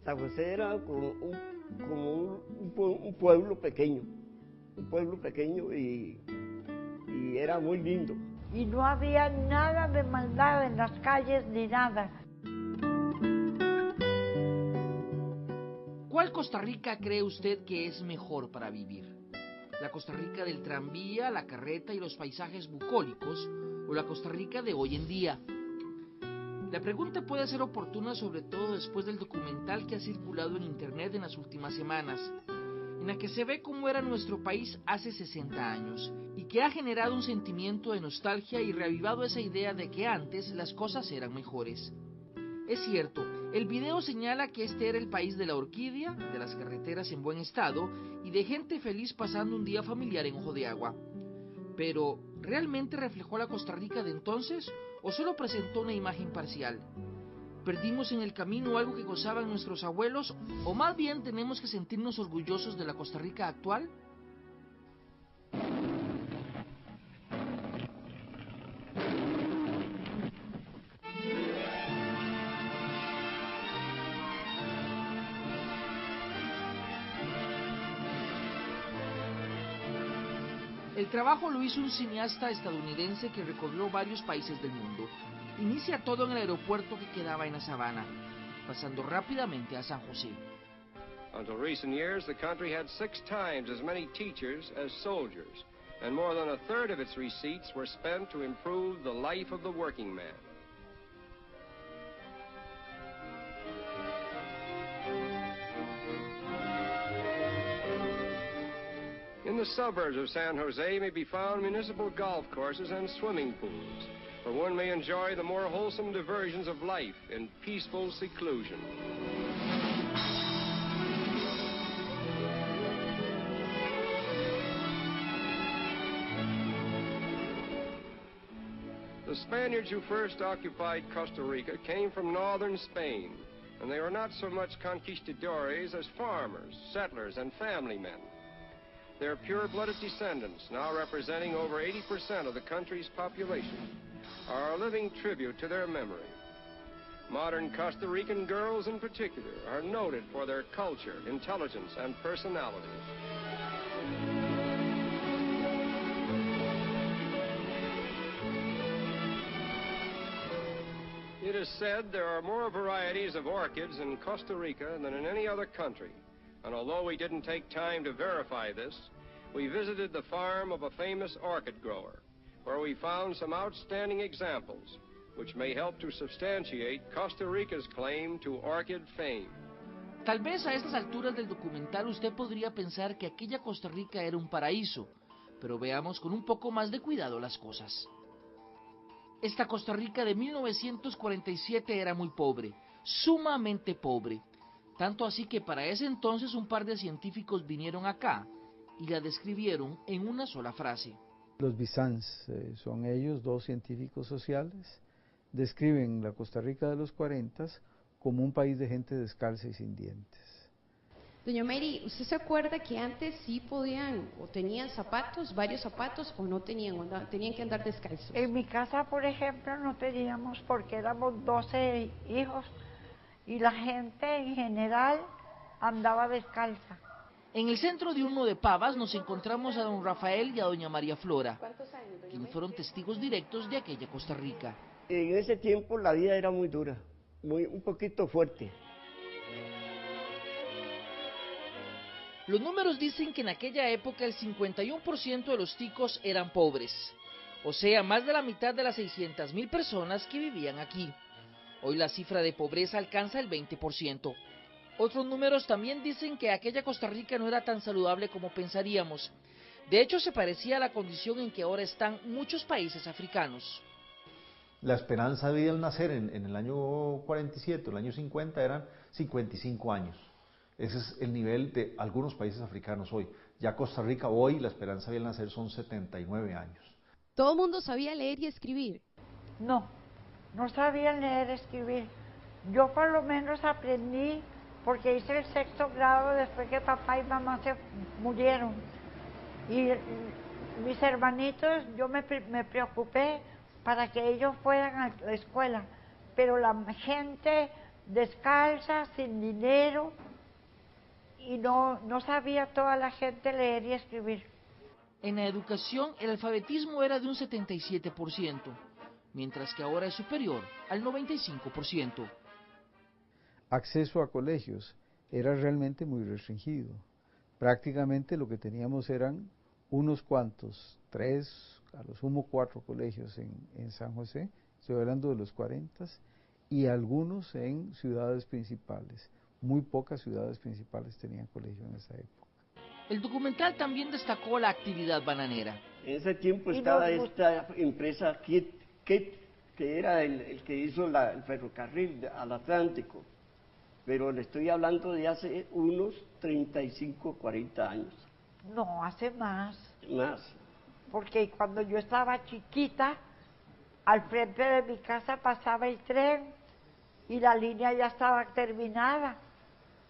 San José era como un pueblo pequeño, y era muy lindo. Y no había nada de maldad en las calles ni nada. ¿Cuál Costa Rica cree usted que es mejor para vivir? ¿La Costa Rica del tranvía, la carreta y los paisajes bucólicos, o la Costa Rica de hoy en día? La pregunta puede ser oportuna sobre todo después del documental que ha circulado en internet en las últimas semanas, en la que se ve cómo era nuestro país hace 60 años, y que ha generado un sentimiento de nostalgia y reavivado esa idea de que antes las cosas eran mejores. Es cierto, el video señala que este era el país de la orquídea, de las carreteras en buen estado y de gente feliz pasando un día familiar en Ojo de Agua. Pero, ¿realmente reflejó la Costa Rica de entonces o solo presentó una imagen parcial? ¿Perdimos en el camino algo que gozaban nuestros abuelos o más bien tenemos que sentirnos orgullosos de la Costa Rica actual? El trabajo lo hizo un cineasta estadounidense que recorrió varios países del mundo. Inicia todo en el aeropuerto que quedaba en la sabana, pasando rápidamente a San José. Until recent years, the country had 6 times as many teachers as soldiers, and more than a third of its receipts were spent to improve the life of the working man. In the suburbs of San Jose may be found municipal golf courses and swimming pools, where one may enjoy the more wholesome diversions of life in peaceful seclusion. The Spaniards who first occupied Costa Rica came from northern Spain, and they were not so much conquistadores as farmers, settlers, and family men. Their pure-blooded descendants, now representing over 80% of the country's population, are a living tribute to their memory. Modern Costa Rican girls in particular are noted for their culture, intelligence, and personality. It is said there are more varieties of orchids in Costa Rica than in any other country. And although we didn't take time to verify this, we visited the farm of a famous orchid grower, where we found some outstanding examples, which may help to substantiate Costa Rica's claim to orchid fame. Tal vez a estas alturas del documental usted podría pensar que aquella Costa Rica era un paraíso, pero veamos con un poco más de cuidado las cosas. Esta Costa Rica de 1947 era muy pobre, sumamente pobre. Tanto así que para ese entonces un par de científicos vinieron acá y la describieron en una sola frase. Los Bizans, son ellos, 2 científicos sociales, describen la Costa Rica de los 40 como un país de gente descalza y sin dientes. Doña Mary, ¿usted se acuerda que antes sí podían o tenían zapatos, varios zapatos, o no tenían, tenían que andar descalzos? En mi casa, por ejemplo, no teníamos porque éramos 12 hijos y la gente en general andaba descalza. En el centro de Urno de Pavas nos encontramos a don Rafael y a doña María Flora, quienes fueron testigos directos de aquella Costa Rica. En ese tiempo la vida era muy dura, un poquito fuerte. Los números dicen que en aquella época el 51% de los ticos eran pobres, o sea, más de la mitad de las 600,000 personas que vivían aquí. Hoy la cifra de pobreza alcanza el 20%. Otros números también dicen que aquella Costa Rica no era tan saludable como pensaríamos. De hecho, se parecía a la condición en que ahora están muchos países africanos. La esperanza de vida al nacer en el año 47, el año 50, eran 55 años. Ese es el nivel de algunos países africanos hoy. Ya Costa Rica hoy, la esperanza de vida al nacer son 79 años. ¿Todo el mundo sabía leer y escribir? No, no sabían leer y escribir. Yo por lo menos aprendí porque hice el 6º grado después que papá y mamá se murieron. Y mis hermanitos, yo me preocupé para que ellos fueran a la escuela, pero la gente descalza, sin dinero, y no sabía toda la gente leer y escribir. En la educación, el alfabetismo era de un 77%, mientras que ahora es superior al 95%. Acceso a colegios era realmente muy restringido. Prácticamente lo que teníamos eran unos cuantos, 3, a lo sumo 4 colegios en San José, estoy hablando de los 40, y algunos en ciudades principales. Muy pocas ciudades principales tenían colegio en esa época. El documental también destacó la actividad bananera. En ese tiempo estaba esta empresa Kit, que era el que hizo el ferrocarril al Atlántico, pero le estoy hablando de hace unos 35, 40 años. No, hace más. Más. Porque cuando yo estaba chiquita, al frente de mi casa pasaba el tren y la línea ya estaba terminada.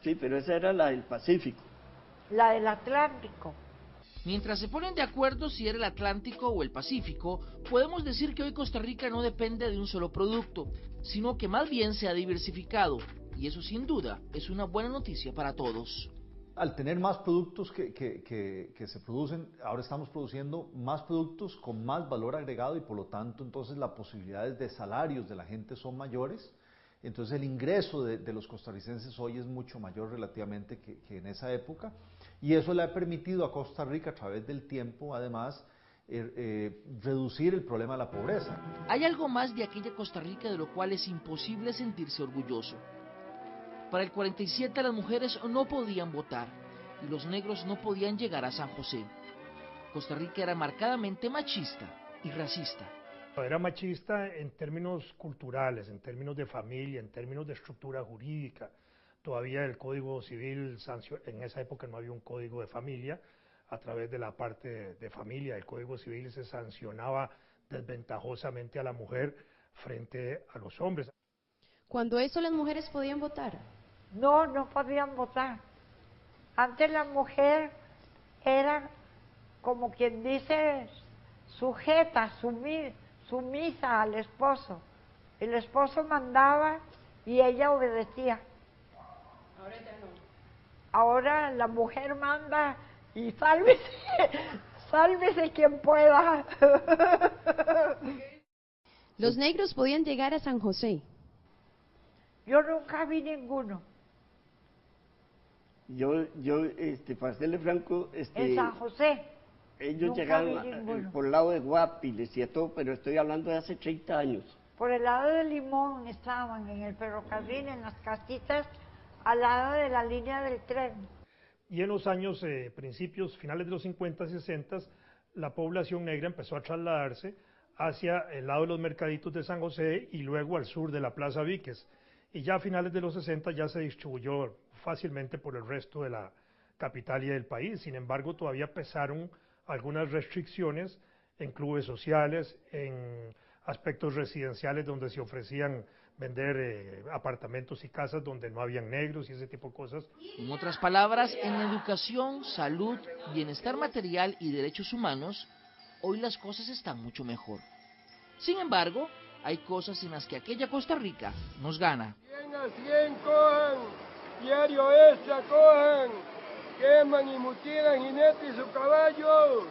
Sí, pero esa era la del Pacífico. La del Atlántico. Mientras se ponen de acuerdo si era el Atlántico o el Pacífico, podemos decir que hoy Costa Rica no depende de un solo producto, sino que más bien se ha diversificado, y eso sin duda es una buena noticia para todos. Al tener más productos que se producen, ahora estamos produciendo más productos con más valor agregado y por lo tanto entonces las posibilidades de salarios de la gente son mayores. Entonces el ingreso de los costarricenses hoy es mucho mayor relativamente que en esa época, y eso le ha permitido a Costa Rica a través del tiempo además reducir el problema de la pobreza. Hay algo más de aquella Costa Rica de lo cual es imposible sentirse orgulloso. Para el 47 las mujeres no podían votar y los negros no podían llegar a San José. Costa Rica era marcadamente machista y racista. Era machista en términos culturales, en términos de familia, en términos de estructura jurídica. Todavía el Código Civil, en esa época no había un código de familia, a través de la parte de familia del Código Civil se sancionaba desventajosamente a la mujer frente a los hombres. ¿Cuando eso las mujeres podían votar? No podían votar. Antes la mujer era, como quien dice, sujeta, sumisa al esposo. El esposo mandaba y ella obedecía. Ahora ya no. Ahora la mujer manda y sálvese, sálvese quien pueda. Los negros podían llegar a San José. Yo nunca vi ninguno. Yo para serle franco, En San José. ellos nunca llegaron vi ninguno. por el lado de Guapiles y todo, pero estoy hablando de hace 30 años. Por el lado de Limón estaban, en el ferrocarril, en las casitas, al lado de la línea del tren. Y en los años, finales de los 50 y 60, la población negra empezó a trasladarse hacia el lado de los mercaditos de San José y luego al sur de la Plaza Víquez. Y ya a finales de los 60 ya se distribuyó fácilmente por el resto de la capital y del país. Sin embargo, todavía pesaron algunas restricciones en clubes sociales, en aspectos residenciales donde se ofrecían vender apartamentos y casas donde no habían negros y ese tipo de cosas. En otras palabras, en educación, salud, bienestar material y derechos humanos, hoy las cosas están mucho mejor. Sin embargo, hay cosas en las que aquella Costa Rica nos gana. 100 a 100 cojan, diario extra cojan, queman y mutilan jinetes y sus caballos.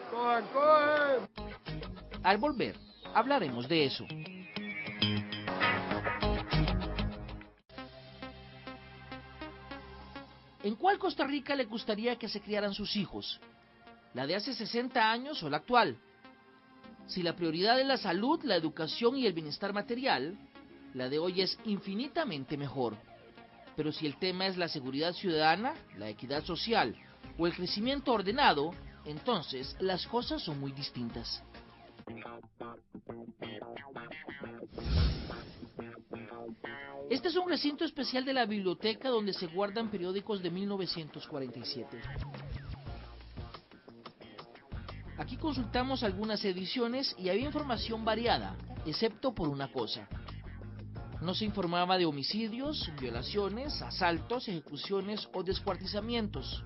Cojan. Al volver, hablaremos de eso. ¿En cuál Costa Rica le gustaría que se criaran sus hijos? ¿La de hace 60 años o la actual? Si la prioridad es la salud, la educación y el bienestar material, la de hoy es infinitamente mejor. Pero si el tema es la seguridad ciudadana, la equidad social o el crecimiento ordenado, entonces las cosas son muy distintas. Este es un recinto especial de la biblioteca donde se guardan periódicos de 1947. Aquí consultamos algunas ediciones y había información variada, excepto por una cosa. No se informaba de homicidios, violaciones, asaltos, ejecuciones o descuartizamientos.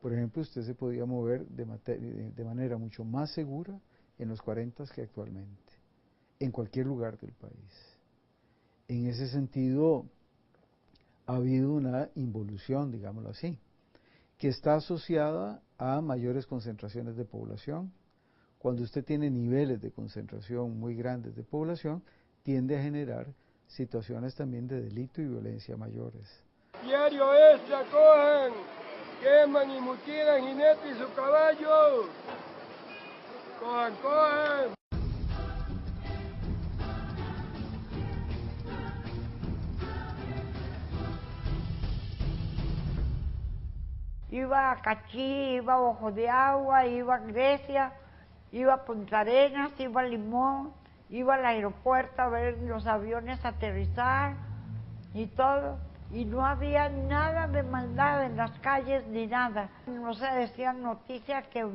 Por ejemplo, usted se podía mover de manera mucho más segura en los 40 que actualmente, en cualquier lugar del país. en ese sentido ha habido una involución, digámoslo así, que está asociada a mayores concentraciones de población. Cuando usted tiene niveles de concentración muy grandes de población, tiende a generar situaciones también de delito y violencia mayores. Diario extra, cojan, queman y mutilan jinetes y sus caballos. Cojan, cojan. Iba a Cachí, iba a Ojo de Agua, iba a Grecia, iba a Punta Arenas, iba a Limón, iba al aeropuerto a ver los aviones aterrizar y todo. Y no había nada de maldad en las calles ni nada. No se decían noticias que,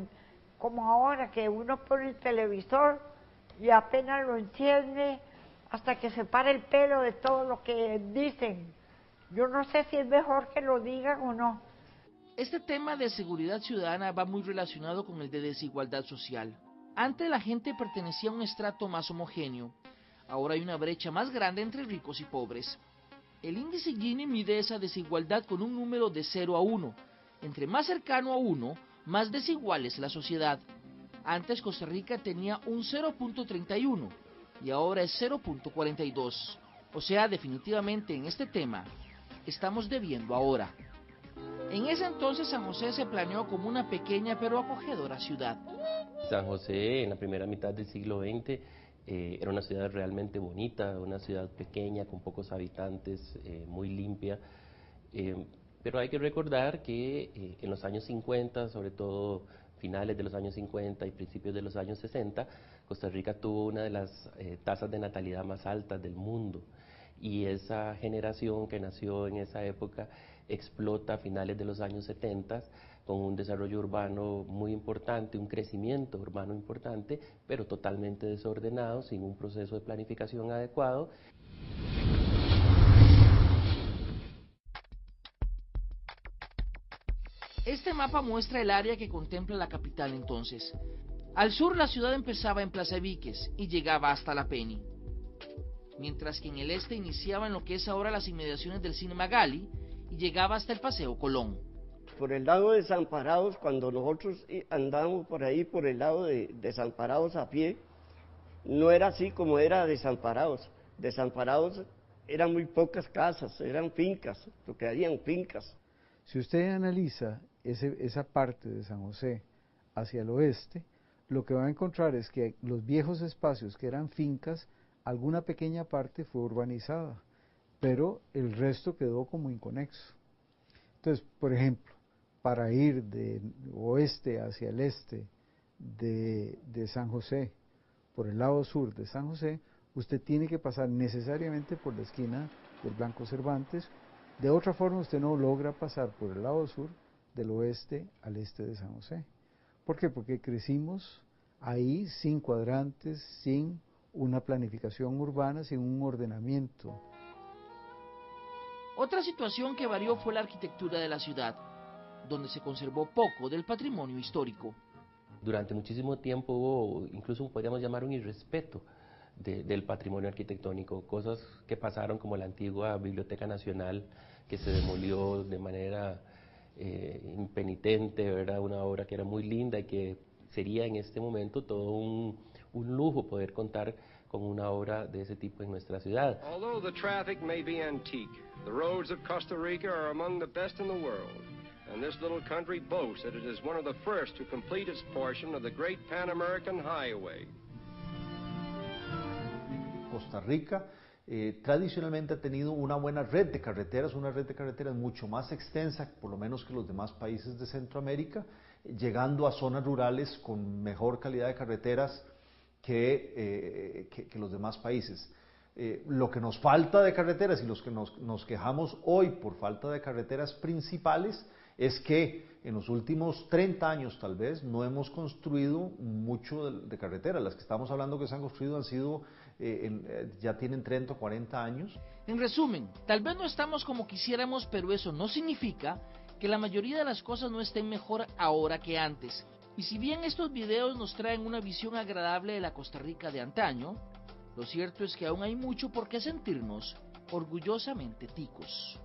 como ahora, que uno pone el televisor y apenas lo enciende hasta que se para el pelo de todo lo que dicen. Yo no sé si es mejor que lo digan o no. Este tema de seguridad ciudadana va muy relacionado con el de desigualdad social. Antes la gente pertenecía a un estrato más homogéneo. Ahora hay una brecha más grande entre ricos y pobres. El índice Gini mide esa desigualdad con un número de 0 a 1. Entre más cercano a 1, más desigual es la sociedad. Antes Costa Rica tenía un 0.31 y ahora es 0.42. O sea, definitivamente en este tema estamos debiendo ahora. En ese entonces San José se planeó como una pequeña pero acogedora ciudad. San José en la primera mitad del siglo XX era una ciudad realmente bonita, una ciudad pequeña con pocos habitantes, muy limpia, pero hay que recordar que en los años 50, sobre todo finales de los años 50 y principios de los años 60, Costa Rica tuvo una de las tasas de natalidad más altas del mundo, y esa generación que nació en esa época explota a finales de los años 70 con un desarrollo urbano muy importante, un crecimiento urbano importante, pero totalmente desordenado, sin un proceso de planificación adecuado. Este mapa muestra el área que contempla la capital entonces. Al sur la ciudad empezaba en Plaza Víquez y llegaba hasta La Peni, mientras que en el este iniciaba en lo que es ahora las inmediaciones del Cine Magali y llegaba hasta el Paseo Colón. Por el lado de Desamparados, cuando nosotros andábamos por ahí, por el lado de Desamparados a pie, no era así como era Desamparados. Desamparados eran muy pocas casas, eran fincas, lo que habían fincas. Si usted analiza esa parte de San José hacia el oeste, lo que va a encontrar es que los viejos espacios que eran fincas, alguna pequeña parte fue urbanizada, pero el resto quedó como inconexo. Entonces, por ejemplo, para ir de oeste hacia el este de San José, por el lado sur de San José, usted tiene que pasar necesariamente por la esquina del Blanco Cervantes. De otra forma, usted no logra pasar por el lado sur del oeste al este de San José. ¿Por qué? Porque crecimos ahí sin cuadrantes, sin una planificación urbana, sin un ordenamiento. Otra situación que varió fue la arquitectura de la ciudad, donde se conservó poco del patrimonio histórico. Durante muchísimo tiempo hubo, incluso podríamos llamar un irrespeto del patrimonio arquitectónico, cosas que pasaron como la antigua Biblioteca Nacional, que se demolió de manera impenitente, ¿verdad? Una obra que era muy linda y que sería en este momento todo un lujo poder contar con una obra de ese tipo en nuestra ciudad. Although the traffic may be antique, the roads of Costa Rica are among the best in the world, and this little country boasts that it is one of the first to complete its portion of the Great Pan American Highway. Costa Rica tradicionalmente ha tenido una buena red de carreteras, una red de carreteras mucho más extensa, por lo menos que los demás países de Centroamérica, llegando a zonas rurales con mejor calidad de carreteras que los demás países. Lo que nos falta de carreteras y los que nos quejamos hoy por falta de carreteras principales es que en los últimos 30 años tal vez no hemos construido mucho de carreteras. Las que estamos hablando que se han construido han sido, ya tienen 30 o 40 años. En resumen, tal vez no estamos como quisiéramos, pero eso no significa que la mayoría de las cosas no estén mejor ahora que antes. Y si bien estos videos nos traen una visión agradable de la Costa Rica de antaño, lo cierto es que aún hay mucho por qué sentirnos orgullosamente ticos.